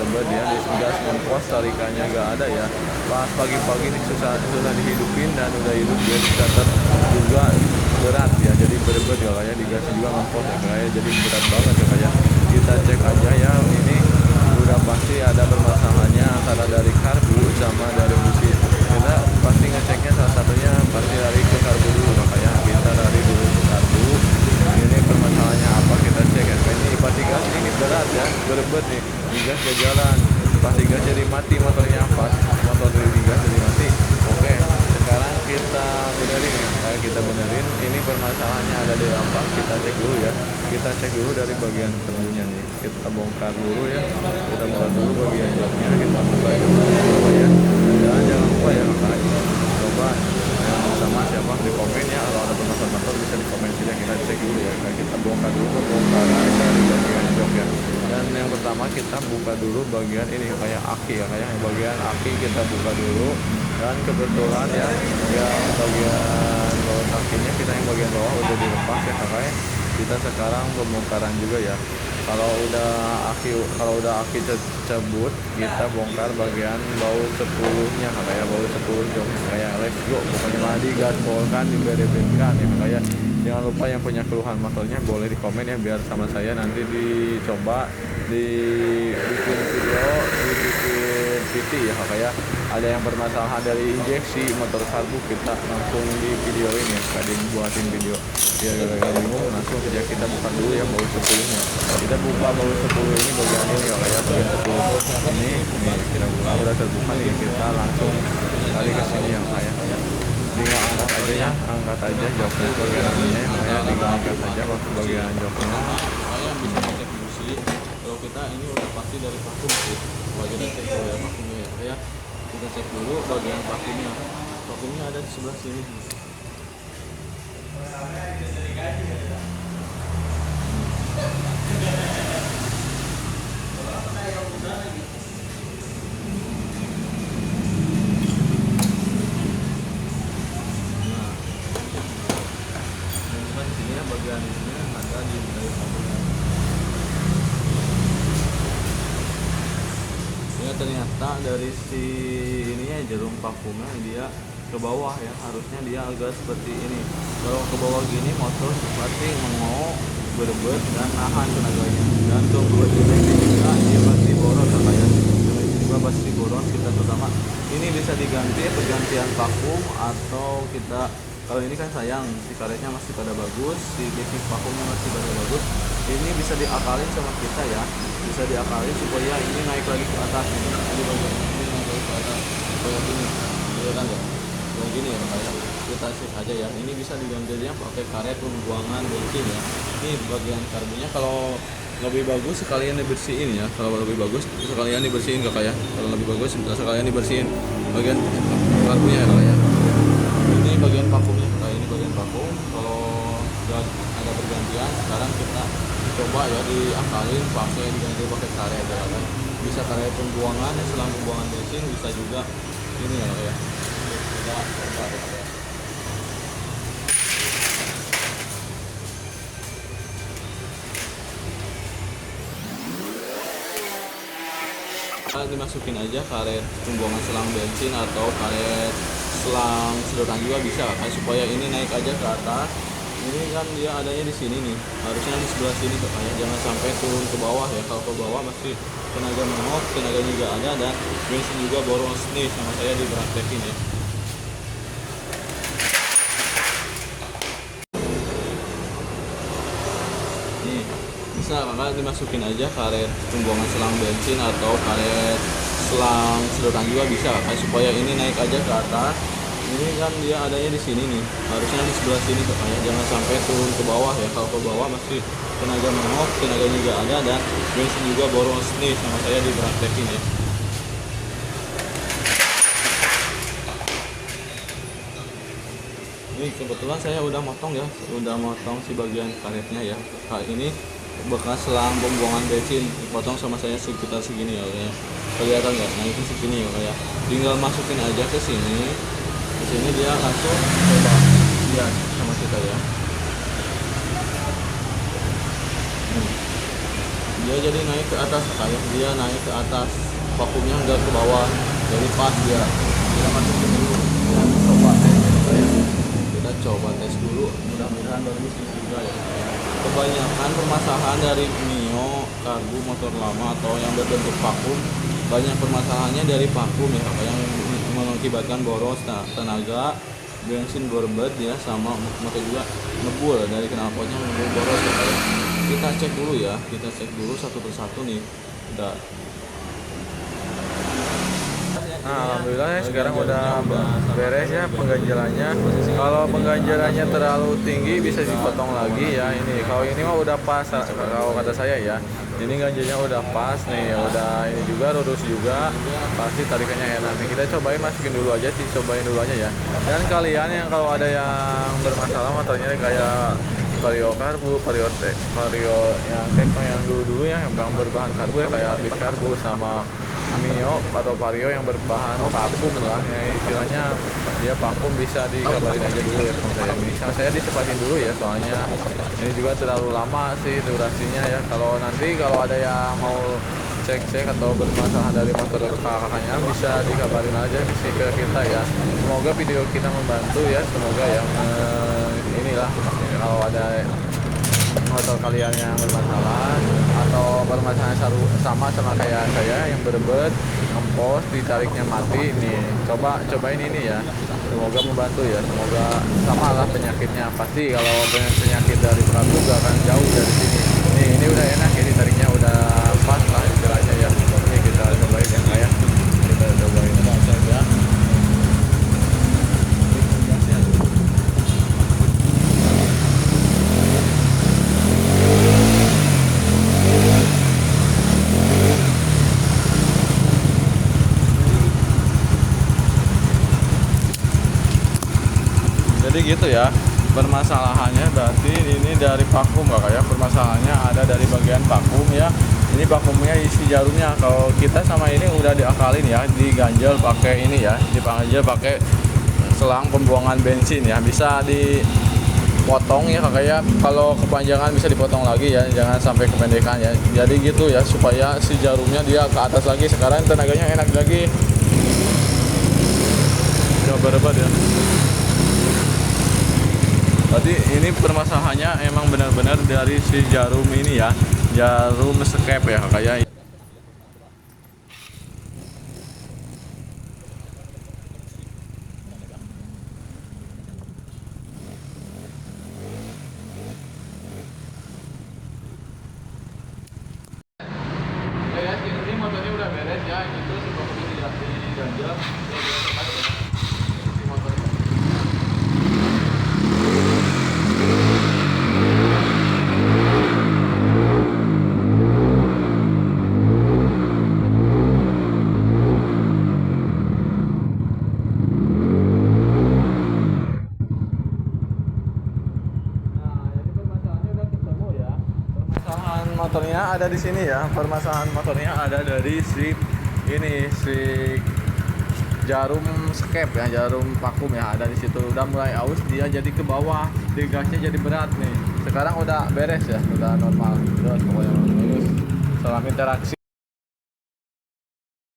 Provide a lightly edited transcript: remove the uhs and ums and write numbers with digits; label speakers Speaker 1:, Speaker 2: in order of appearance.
Speaker 1: bener ya, di gas ngempos tarikannya gak ada ya. Pas pagi-pagi ini susah dihidupin, dan udah hidup dia starter juga berat ya, jadi bener ya kayak digas juga ngempos ya kayak, jadi berat banget ya kayak. Kita cek aja ya, ini udah pasti ada permasalahannya antara dari karbu sama dari busi. Kita pasti ngeceknya salah satunya pasti dari ke karbu dulu, makanya kita dari dulu ke karbu. Ini permasalahannya apa, kita cek ya. Ini pasti gas ini berat ya, berebet nih, gas gak jalan, pasti gas jadi mati motornya, pas motor dari gas jadi mati. Oke, sekarang kita benerin ya, kayak kita benerin ini permasalahannya ada di apa, kita cek dulu ya. Kita cek dulu dari bagian karbunya nih, kita bongkar dulu ya, kita bongkar dulu bagian joknya, kita buka dulu ya. Dan jangan lupa ya kakak, coba yang sama siapa di komen ya, kalau ada permasalahan motor bisa di komen saja, kita cek dulu ya. Kayak kita bongkar dulu pembongkaran dari bagian jok ya. Dan yang pertama kita buka dulu bagian ini kayak aki ya, kayak bagian aki kita buka dulu. Dan kebetulan ya yang bagian bawah kakinya kita yang bagian bawah udah dilepas ya kakak. Kita sekarang pembongkaran juga ya. Kalau udah aki cabut, kita bongkar bagian baut 10-nya kayak baut 10 jok kayak let's go, pokoknya mah digaspolkan, diberesinkan ya kayak. Jangan lupa yang punya keluhan motornya boleh di komen ya, biar sama saya nanti dicoba dibikin video, dibikin PT ya kayak. Ada yang bermasalah dari injeksi motor karbu, kita langsung di videoin ya, kadang buatin video biar gak bingung. Langsung saja kita buka dulu ya baut 10-nya. Kita buka baut 10 ini bagian ini ya kayak bagian 10 ini kita buka, udah terbuka nih, kita langsung kali ke sini ya kayak. Tinggal angkat aja ya, angkat aja joknya bagian ininya ya kayak, tinggal angkat aja waktu bagian joknya.
Speaker 2: Yang bisa ngecek busi, kalau kita ini udah pasti dari vakum sih, bagian cek dulu ya vakumnya ya kayak. Kita cek dulu bagian vakumnya ada di sebelah sini. Bagian ini ada di dari vakumnya. Ya ternyata dari si ininya jarum vakumnya dia ke bawah ya, harusnya dia agak seperti ini. Kalau ke bawah gini motor pasti mengok, berebet dan nahan tenaganya. Dan kedua juga dia pasti boros kayak. Ini juga pasti boros. Kita terutama ini bisa diganti pergantian vakum, atau kita kalau ini kan sayang si karetnya masih pada bagus, si basic vakumnya masih pada bagus, ini bisa diakalin sama kita ya, bisa diakalin supaya ini naik lagi ke atas. Jadi bagian ini naik lagi ke atas kayak gini, kelihatan nggak? Kayak gini ya kayak. Kita sih aja ya, ini bisa digantinya pakai karet pembuangan bensin ya. Ini bagian karbunya kalau lebih bagus sekalian dibersihin ya, kalau lebih bagus sekalian dibersihin gak kayak, kalau lebih bagus sekalian dibersihin bagian karbunya ya kayak. Ini bagian vakumnya, nah ini bagian vakum. Kalau udah ada pergantian, sekarang kita coba ya diakalin diganti pakai karet ya kan. Bisa karet pembuangan ya, selang pembuangan bensin, bisa juga ini ya kita coba ya. Dimasukin aja karet pembuangan selang bensin atau karet selang sedotan juga bisa kan, supaya ini naik aja ke atas. Ini kan dia adanya di sini nih, harusnya di sebelah sini katanya, jangan sampai turun ke bawah ya. Kalau ke bawah masih tenaga menok, tenaga juga ada, dan bensin juga boros nih, sama saya dipraktekin ya. Nih bisa kakak dimasukin aja karet pembuangan selang bensin atau karet selang sedotan juga bisa kan, supaya ini naik aja ke atas. Ini kan dia adanya di sini nih, harusnya di sebelah sini katanya, jangan sampai turun ke bawah ya. Kalau ke bawah masih tenaga menok, tenaga juga ada, dan bensin juga boros nih, sama saya dipraktekin ya. Ini kebetulan saya udah motong ya, udah motong si bagian karetnya ya. Kali ini bekas selang pembuangan bensin dipotong sama saya sekitar segini ya kayak. Kelihatan nggak? Nah itu segini ya kayak. Tinggal masukin aja ke sini. Di sini dia langsung coba lihat sama kita ya. dia jadi naik ke atas kayak dia naik ke atas, vakumnya nggak ke bawah, jadi pas dia. Kita masukin dulu, kita coba tes dulu, mudah-mudahan bagus juga ya. Kebanyakan permasalahan dari Mio karbu motor lama atau yang berbentuk vakum, banyak permasalahannya dari vakum ya, yang mengakibatkan boros tenaga, bensin berbet ya, sama motor juga ngebul dari knalpotnya, ngebul boros ya. Kita cek dulu ya, kita cek dulu satu persatu nih. Udah.
Speaker 1: Nah, alhamdulillah ya sekarang udah beres ya pengganjalannya. Kalau pengganjalannya terlalu tinggi bisa dipotong lagi ya ini. Kalau ini mah udah pas kalau kata saya ya. Ini ganjalnya udah pas nih, udah ini juga lurus juga. Pasti tarikannya enak. Nih kita cobain masukin dulu aja sih, cobain dulu aja ya. Dan kalian yang kalau ada yang bermasalah motornya kayak vario karbu, vario yang tekno yang dulu ya, yang berbahan karbu ya kayak bit karbu sama Mio atau vario yang berbahan vakum lah ya, istilahnya dia vakum bisa dikabarin aja dulu ya sama saya. Ini sama saya dicepatin dulu ya, soalnya ini juga terlalu lama sih durasinya ya. Kalau nanti ada yang mau cek atau bermasalah dari motor kakaknya bisa dikabarin aja sih ke kita ya. Semoga video kita membantu ya, semoga yang inilah kalau ada motor kalian yang bermasalah atau bermasalah sama kayak saya yang berebut ngempos ditariknya mati nih, cobain ini ya, semoga membantu ya, semoga sama lah penyakitnya. Pasti kalau penyakit dari perahu gak akan jauh dari sini. Ini udah enak ya, ditariknya udah pas lah istilahnya ya. Ini kita cobain ya kayak kita cobain saja. Jadi gitu ya permasalahannya, berarti ini dari vakum gak kayak permasalahannya ada dari bagian vakum ya. Ini vakumnya isi jarumnya. Kalau kita sama ini udah diakalin ya, diganjel pakai ini ya, diganjel pakai selang pembuangan bensin ya, bisa dipotong ya kayak kalau kepanjangan bisa dipotong lagi ya, jangan sampai kependekan ya. Jadi gitu ya supaya si jarumnya dia ke atas lagi, sekarang tenaganya enak lagi. Coba rebut ya. Berarti ini permasalahannya emang benar-benar dari si jarum ini ya, jarum skep ya kayak. Ya, ini motornya udah beres ya, itu si motornya tidak diganjel. Motornya ada di sini ya, permasalahan motornya ada dari si jarum skep ya, jarum vakum ya, ada di situ. Udah mulai aus, dia jadi ke bawah, gasnya jadi berat nih. Sekarang udah beres ya, udah normal, udah pokoknya bagus. Salam interaksi.